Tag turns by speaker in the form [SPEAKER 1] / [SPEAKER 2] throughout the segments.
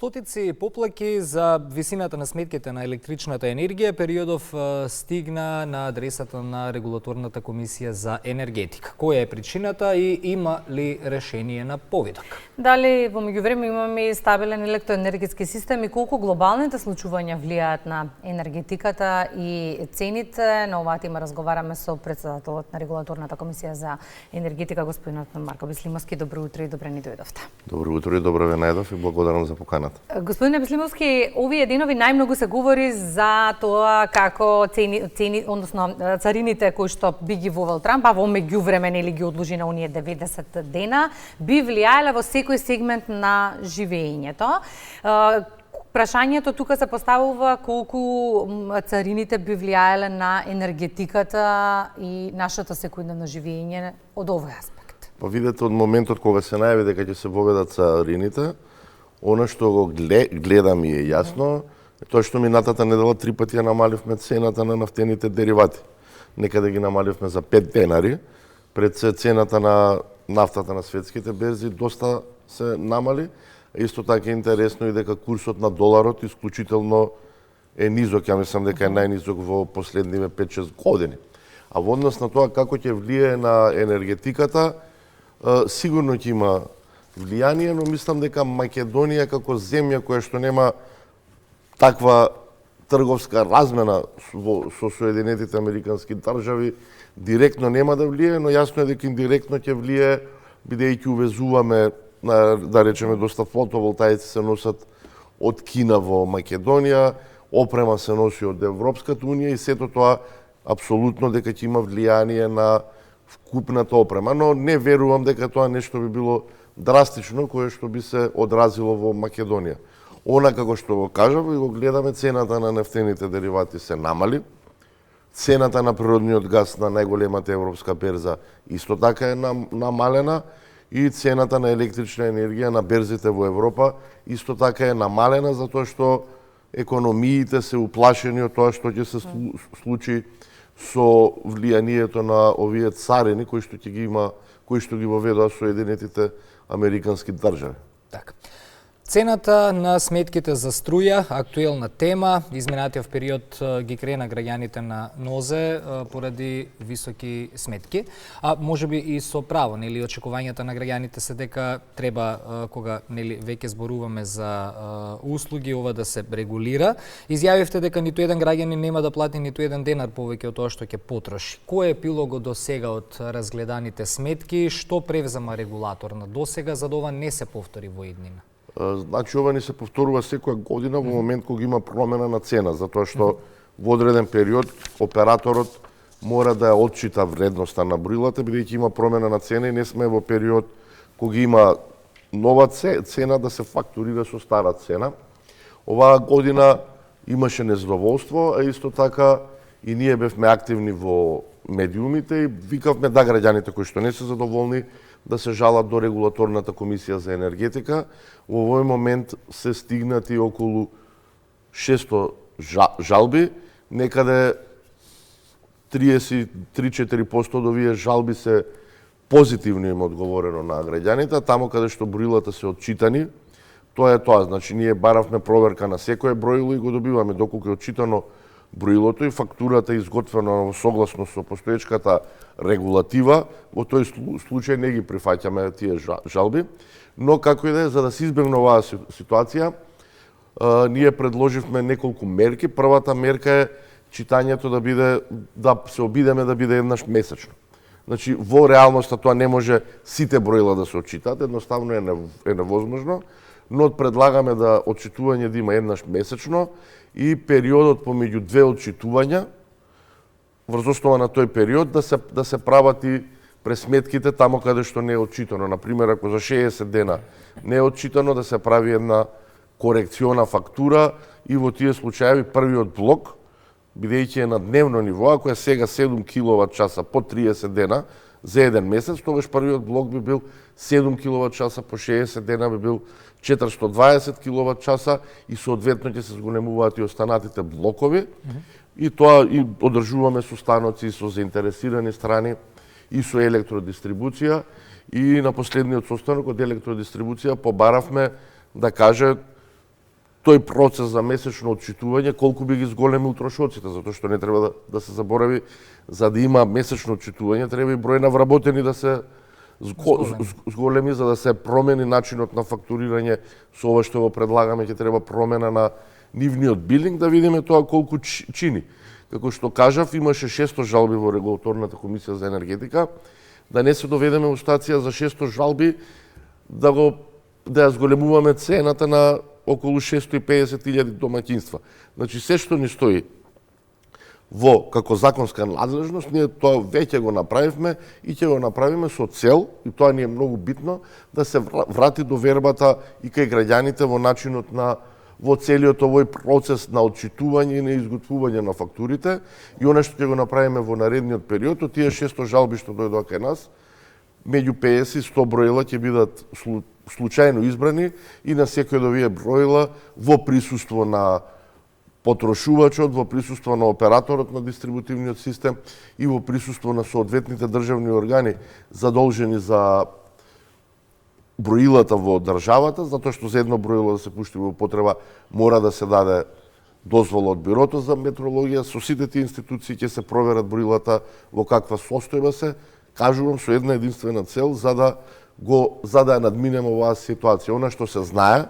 [SPEAKER 1] Стотици поплаки за висината на сметките на електричната енергија периодов стигна на адресата на Регулаторната комисија за енергетика. Која е причината и има ли решение на повидок?
[SPEAKER 2] Дали во меѓувреме имаме стабилен електроенергетски систем и колку глобалните случувања влијаат на енергетиката и цените? На оваа тема разговараме со претседателот на Регулаторната комисија за енергетика, господинот Марко Беслимовски. Добро утро и добре ни дојдовте.
[SPEAKER 3] Добро утро и добро ве најдов и благодарам за поканата.
[SPEAKER 2] Господине Беслимовски, овие денови најмногу се говори за тоа како царините кои што би ги вовел Трамп, а во меѓувреме нели ги одложи на оние 90 дена, би влијаеле во секој сегмент на живеењето. Прашањето тука се поставува колку царините би влијаеле на енергетиката и нашето секојдневно живење од овој аспект.
[SPEAKER 3] Па видете, од моментот кога се најави дека ќе се воведат царините, она што го гледам и е јасно, тоа што минатата недела 3 пати ја намаливме цената на нафтените деривати. Некаде ги намаливме за 5 денари, пред се цената на нафтата на светските берзи доста се намали. Исто така е интересно и дека курсот на доларот исклучително е низок, ја мислам дека е најнизок во последниве 5-6 години. А во однос на тоа како ќе влијае на енергетиката, сигурно ќе има влијание, но мислам дека Македонија како земја која што нема таква трговска размена со Соединетите Американски држави, директно нема да влијае, но јасно е дека индиректно ќе влијае, бидејќи увезуваме, да речеме, доста фотоволтаици се носат од Кина во Македонија, опрема се носи од Европската унија и сето тоа апсолутно дека ќе има влијание на вкупната опрема, но не верувам дека тоа нешто би било драстично кое што би се одразило во Македонија. Она како што го кажав и го гледаме, цената на нефтените деривати се намали, цената на природниот газ на најголемата европска берза исто така е намалена и цената на електрична енергија на берзите во Европа исто така е намалена затоа што економиите се уплашени од тоа што ќе се случи со влијанието на овие царини кои што ќе ги има, кои што ги воведоа Соединетите Американски држави.
[SPEAKER 1] Така. Цената на сметките за струја, актуелна тема, изминатиот период ги крена граѓаните на нозе поради високи сметки, а можеби и со право, нели очекувањата на граѓаните се дека треба кога нели веќе зборуваме за услуги ова да се регулира. Изјавивте дека ниту еден граѓанин нема да плати ниту еден денар повеќе од тоа што ќе потроши. Кој е епилогот досега од разгледаните сметки, што превзема регулатор на досега за да ова не се повтори во иднина?
[SPEAKER 3] Значи, ова ни се повторува секоја година во момент кога има промена на цена, затоа што во одреден период операторот мора да ја отчита вредноста на броилата, бидејќи има промена на цена и не сме во период кога има нова цена да се фактурира со стара цена. Оваа година имаше незадоволство, а исто така и ние бевме активни во медиумите и викавме да граѓаните кои што не се задоволни да се жалат до Регулаторната комисија за енергетика. Во овој момент се стигнати околу 600 жалби, некаде 33-4% од овие жалби се позитивно им одговорено на граѓаните, таму каде што броилата се отчитани, тоа е тоа. Значи, ние баравме проверка на секое броило и го добиваме доколку е отчитано броилото и фактурата е изготвена согласно со постоечката регулатива, во тој случај не ги прифаќаме тие жалби, но како и да е, за да се избегне оваа ситуација, ние предложивме неколку мерки. Првата мерка е читањето да се обидеме да биде еднаш месечно. Значи, во реалноста тоа не може сите броила да се отчитаат, едноставно е невозможно, но предлагаме да отчитување да има еднаш месечно и периодот помеѓу две отчитувања, врз основа на тој период да се прават и пресметките тамо каде што не е отчитано. Например, ако за 60 дена не е отчитано, да се прави една корекциона фактура и во тие случаи првиот блок, бидејќи е на дневно ниво, ако е сега 7 киловат часа по 30 дена за еден месец, тогаш првиот блок би бил 7 киловат часа по 60 дена би бил 420 киловат часа и соодветно ќе се зголемуваат и останатите блокови. И тоа и одржуваме состаноци со заинтересирани страни и со електродистрибуција и на последниот состанок од електродистрибуција побаравме да каже тој процес за месечно отчитување, колку би ги зголеми утрошоците, затоа што не треба да се заборави, за да има месечно отчитување, треба и број на вработени да се зголеми, за да се промени начинот на фактурирање. Со ова што го предлагаме, ќе треба промена на нивниот билинг, да видиме тоа колку чини. Како што кажав, имаше 600 жалби во Регулаторната комисија за енергетика, да не се доведеме у стација за 600 жалби да ја зголемуваме цената на околу 650.000 домаќинства. Значи, се што ни стои во како законска надлежност, ние тоа веќе го направивме и ќе го направиме со цел, и тоа ни е многу битно, да се врати довербата и кај граѓаните во начинот на во целиот овој процес на отчитување и на изготвување на фактурите. И она што ќе го направиме во наредниот период, од тие 600 жалби што дојдоа кај нас, меѓу 50 и 100 броила ќе бидат случајно избрани и на секој од овие броила во присуство на потрошувачот, во присуство на операторот на дистрибутивниот систем и во присуство на соодветните државни органи задолжени за броилата во државата, затоа што за едно броило да се пушти во употреба мора да се даде дозвола од Бирото за метрологија. Со сите тие институции ќе се проверат броилата во каква состојба се, кажувам со една единствена цел, за да ја надминеме оваа ситуација. Она што се знае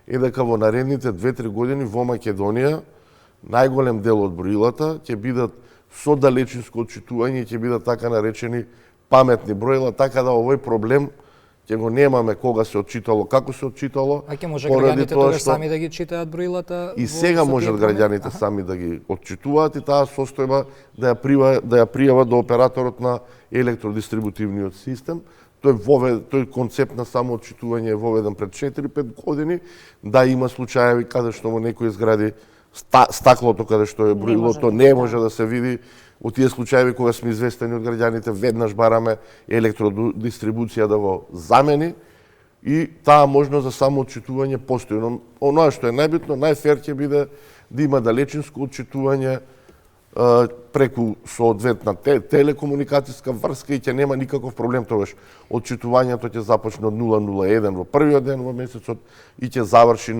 [SPEAKER 3] е дека во наредните 2-3 години во Македонија најголем дел од броилата ќе бидат со далечинско отчитување и ќе бидат така наречени паметни броила, така да овој проблем ќе го немаме кога се отчитало, како се отчитало.
[SPEAKER 1] А ќе може граѓаните тогаш сами да ги читаат броилата?
[SPEAKER 3] И сега можат граѓаните сами да ги отчитуваат и таа состојба да ја пријават до операторот на електродистрибутивниот систем. Тој концепт на самоотчитување е воведен пред 4-5 години. Да, има случаеви каде што во некои згради стаклото каде што е броилото не може да се види. Од тие случаеви кога сме известени од граѓаните, веднаш бараме електродистрибуција да го замени и таа можност за самоотчитување постои. Но оноа што е најбитно, најфер ќе биде да има далечинско отчитување преку соодветна телекомуникацијска врска и ќе нема никаков проблем тогаш. Отчитувањето ќе започне од 001 во првиот ден во месецот и ќе заврши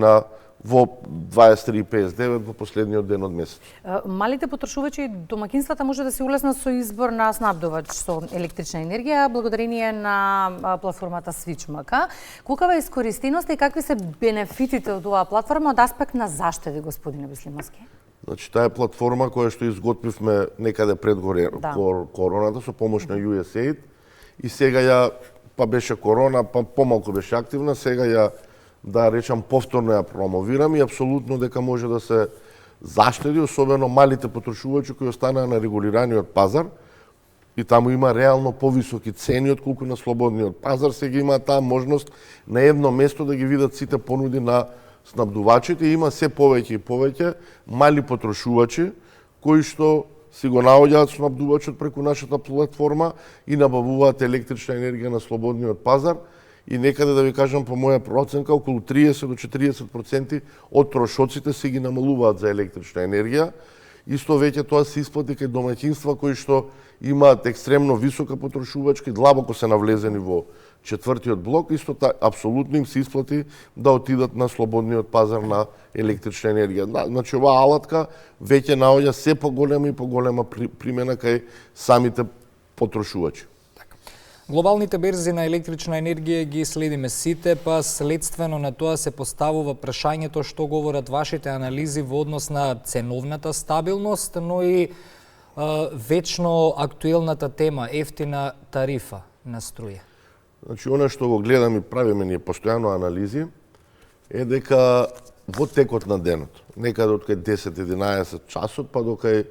[SPEAKER 3] во 23:59 во последниот ден од месецот.
[SPEAKER 2] Малите потрошувачи и домаќинствата може да се улеснат со избор на снабдувач со електрична енергија благодарение на платформата Switch.mk. Колкава е искористеноста и какви се бенефитите од оваа платформа од аспект на заштеди, господине Веслимовски?
[SPEAKER 3] Значи, таа е платформа која што изготвивме некаде пред короната со помош на USAID и сега беше корона, помалку беше активна, сега да речам повторно ја промовирам и апсолутно дека може да се заштеди, особено малите потрошувачи кои останаа на регулираниот пазар и таму има реално повисоки цени од колку на слободниот пазар. Сега има таа можност на едно место да ги видат сите понуди на снабдувачите и има се повеќе и повеќе мали потрошувачи кои што си го наоѓаат снабдувачот преку нашата платформа и набавуваат електрична енергија на слободниот пазар. И некаде да ви кажам по моја проценка, околу 30 до 40% од трошоците се ги намалуваат за електрична енергија. Исто веќе тоа се исплати кај домаќинства кои што имаат екстремно висока потрошувачка и длабоко се навлезени во четвртиот блок, исто апсолутно им се исплати да отидат на слободниот пазар на електрична енергија. Значи оваа алатка веќе наоѓа се поголема и поголема примена кај самите потрошувачи.
[SPEAKER 1] Глобалните берзи на електрична енергија ги следиме сите, па следствено на тоа се поставува прашањето што говорат вашите анализи во однос на ценовната стабилност, но и вечно актуелната тема ефтина тарифа на струја.
[SPEAKER 3] Значи, она што го гледам и правиме ние постојано анализи, е дека во текот на денот, некаде од кај 10-11 часот, па до кај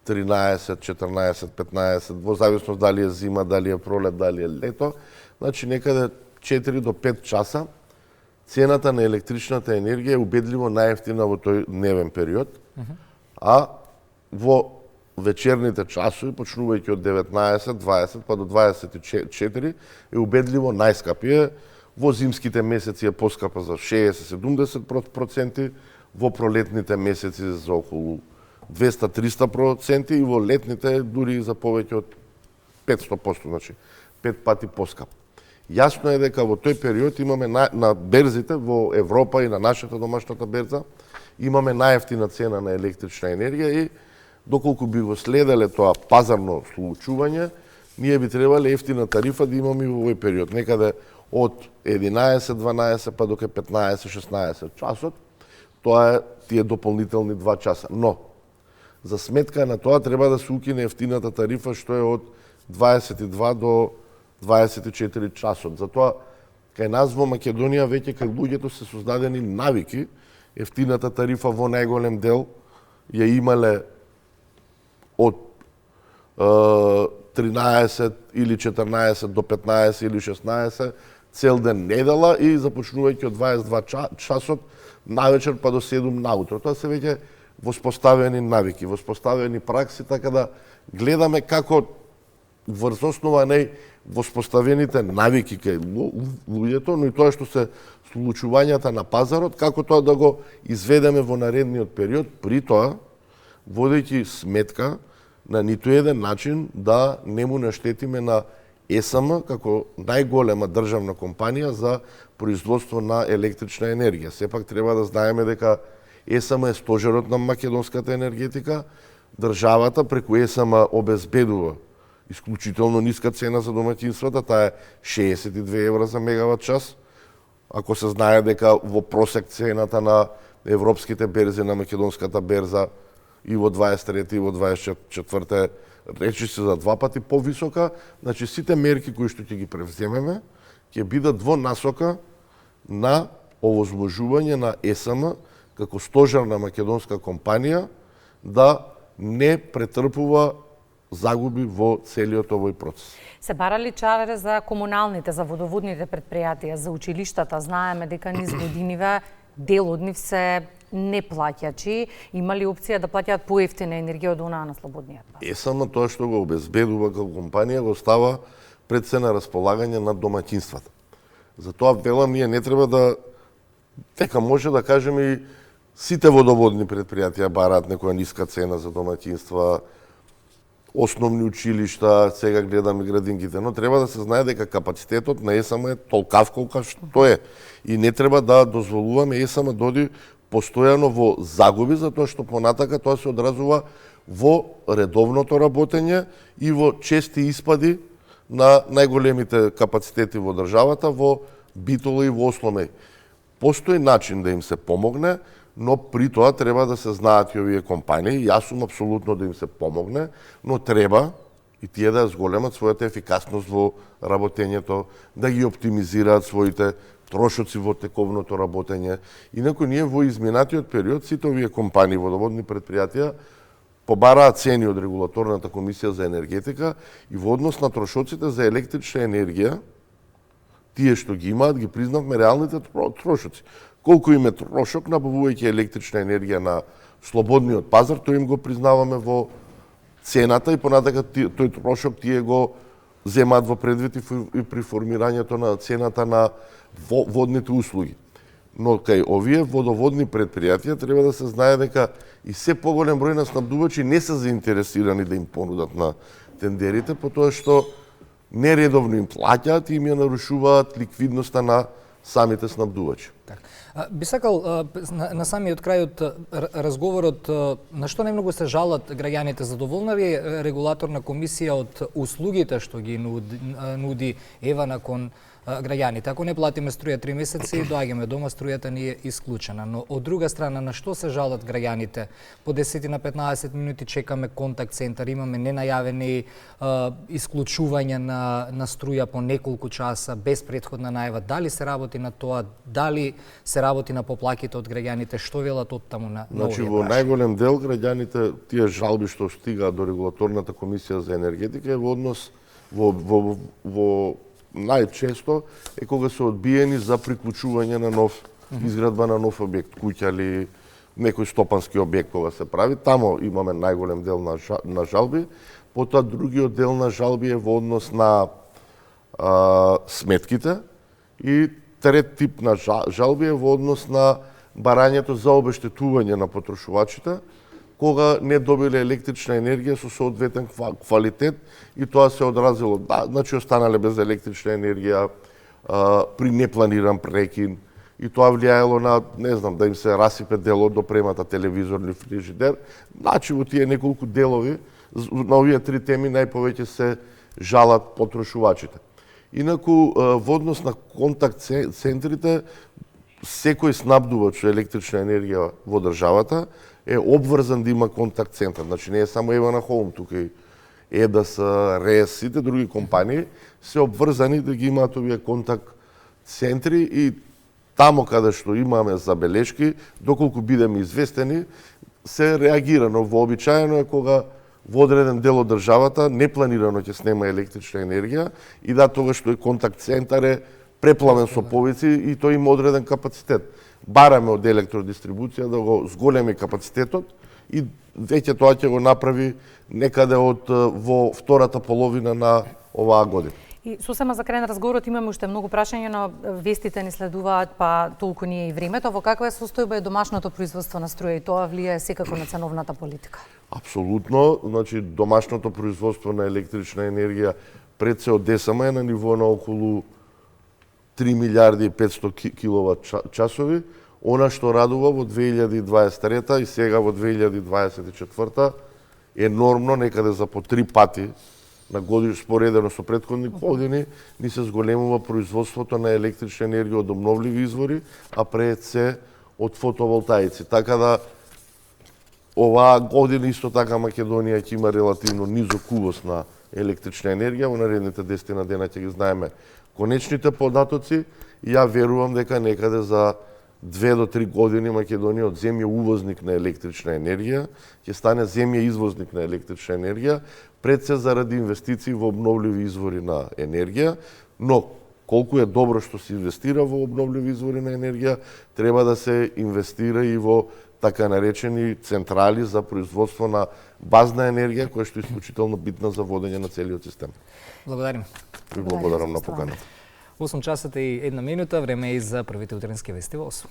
[SPEAKER 3] 13, 14, 15, во зависност дали е зима, дали е пролет, дали е лето, значи некаде 4 до 5 часа, цената на електричната енергија е убедливо најефтина во тој дневен период, а во вечерните часови, почнувајќи од 19, 20 па до 24, е убедливо најскапија. Во зимските месеци е поскапа за 60-70%, во пролетните месеци за околу 200-300% и во летните дури за повеќе од 500%, значи 5 пати поскап. Јасно е дека во тој период имаме на берзите во Европа и на нашата домашната берза имаме најевтина цена на електрична енергија и доколку би го следеле тоа пазарно случување, ние би требале ефтина тарифа да имаме и во овој период, некаде од 11-12 па до 15-16 часот. Тоа е тие дополнителни 2 часа. Но, за сметка на тоа треба да се укине ефтината тарифа што е од 22 до 24 часот. Затоа, кај нас во Македонија веќе кај луѓето се создадени навики, ефтината тарифа во најголем дел ја имале од 13 или 14 до 15 или 16 цел ден недела и започнувајќи од 22 часот навечер па до 7 наутро. Тоа се веќе воспоставени навики, воспоставени пракси, така да гледаме како врз основа на воспоставените навики кај луѓето, но и тоа што се случувањата на пазарот, како тоа да го изведеме во наредниот период, при тоа водејќи сметка на ниту еден начин да не му наштетиме на ЕСМ како најголема државна компанија за производство на електрична енергија. Сепак треба да знаеме дека ЕСМ е стожерот на македонската енергетика, државата преку ЕСМ обезбедува исклучително ниска цена за домаќинствата, таа е 62 евра за мегават час. Ако се знае дека во просек цената на европските берзи, на македонската берза и во 23 и во 24 речиси за 2 пати повисока, значи сите мерки кои што ќе ги превземеме ќе бидат во насока на овозможување на ЕСМ како стожерна македонска компанија да не претрпува загуби во целиот овој процес.
[SPEAKER 2] Се барали чаре за комуналните, за водоводните предпријатија, за училиштата? Знаеме дека низ годиниве дел од нив се неплаќачи, има ли опција да плаќаат поевтина енергија од онаа на слободниот пазар?
[SPEAKER 3] ЕСМ тоа што го обезбедува како компанија го става пред се на располагање на домаќинствата. Затоа велам ние не треба да дека може да кажеме и сите водоводни предпријатија бараат некоја ниска цена за домаќинства, основни училишта, сега гледаме градинките, но треба да се знае дека капацитетот на ЕСМ е толкав колку што е. И не треба да дозволуваме ЕСМ да оди постојано во загуби, затоа што понатака тоа се одразува во редовното работење и во чести испади на најголемите капацитети во државата, во Битола и во Осломеј. Постои начин да им се помогне, но при тоа треба да се знаат и овие компании. Јас сум апсолутно да им се помогне, но треба и тие да зголемат својата ефикасност во работењето, да ги оптимизираат своите трошоци во тековното работење. Инаку ние во изминатиот период сите овие компании, водоводни предпријатија, побараат цени од регулаторната комисија за енергетика и во однос на трошоците за електрична енергија, тие што ги имаат, ги признавме реалните трошоци. Колку им е трошок набавувајќи електрична енергија на слободниот пазар, тој им го признаваме во цената и понатака тој трошок тие го земаат во предвид и при формирањето на цената на водните услуги. Но кај овие водоводни предпријатија треба да се знае дека и се поголем број на снабдувачи не се заинтересирани да им понудат на тендерите, потоа што нередовно им плаќаат и им ја нарушуваат ликвидноста на самите снабдувачи.
[SPEAKER 1] Би сакал на самиот крај од разговорот на што најмногу се жалат граѓаните. Задоволна ли е регулаторна комисија од услугите што ги нуди ева након граѓаните? Ако не платиме струја 3 месеци, доаѓаме дома, струјата ни е исклучена. Но од друга страна, на што се жалат граѓаните? По 10 на 15 минути чекаме контакт центар, имаме ненајавени исклучување на струја по неколку часа без претходна најава. Дали се работи на тоа? Дали се работи на поплаките од граѓаните? Што велат од таму на
[SPEAKER 3] Значи, во најголем дел граѓаните, тие жалби што стигаат до регулаторната комисија за енергетика е во однос во најчесто е кога се одбиени за приклучување на нов изградба на нов објект, куќа или некој стопански објект кога се прави. Тамо имаме најголем дел на жалби. Потоа другиот дел на жалби е во однос на сметките и трет тип на жалби е во однос на барањето за обештетување на потрошувачите кога не добиле електрична енергија со соодветен квалитет и тоа се одразило, значи останале без електрична енергија, при непланиран прекин, и тоа влијаело на, не знам, да им се расипе дел од допремата, телевизор или фрижидер. Значи, во тие неколку делови, на овие три теми најповеќе се жалат потрошувачите. Инаку, во однос на контакт центрите, секој снабдувач со електрична енергија во државата е обврзан да има контакт центар. Значи, не е само Евана Хоум, тука и ЕДС, РЕС, сите други компании се обврзани да ги имаат овие контакт центри, и тамо каде што имаме забелешки, доколку бидеме известени, се реагира, но вообичаено е кога во одреден дел од државата непланирано ќе снема електрична енергија, и да, тоа што е контакт центар е преплавен со повици и тој има одреден капацитет. Бараме од електродистрибуција да го зголеми капацитетот, и веќе тоа ќе го направи некаде во втората половина на оваа година.
[SPEAKER 2] И сосема за крај на разговорот имаме уште многу прашања, но вестите ни следуваат, па толку ни е и времето. Во каква е состојба е домашното производство на струја, и тоа влијае секако на ценовната политика?
[SPEAKER 3] Апсолутно, значи домашното производство на електрична енергија пред се од ДСМ е на ниво на околу 3 милиарди и 500 киловат часови. Она што радува во 2023 и сега во 2024 е нормно, некаде за по 3 пати на споредено со претходни години, ни се зголемува производството на електрична енергија од обновливи извори, а пред се од фотоволтаици. Така да оваа година исто така Македонија ќе има релативно низок увоз на електрична енергија. Во наредните 10 дена ќе ги знаеме конечните податоци, и ја верувам дека некаде за 2 до 3 години Македонија од земја увозник на електрична енергија ќе стане земја извозник на електрична енергија, пред се заради инвестиции во обновливи извори на енергија, но колку е добро што се инвестира во обновливи извори на енергија, треба да се инвестира и во така наречени централи за производство на базна енергија, која што е исклучително битна за водење на целиот систем.
[SPEAKER 1] Благодарим.
[SPEAKER 3] Ви благодарам на поканата.
[SPEAKER 1] 8 часот и 1 минута, време е и за првите утренски вести во 8.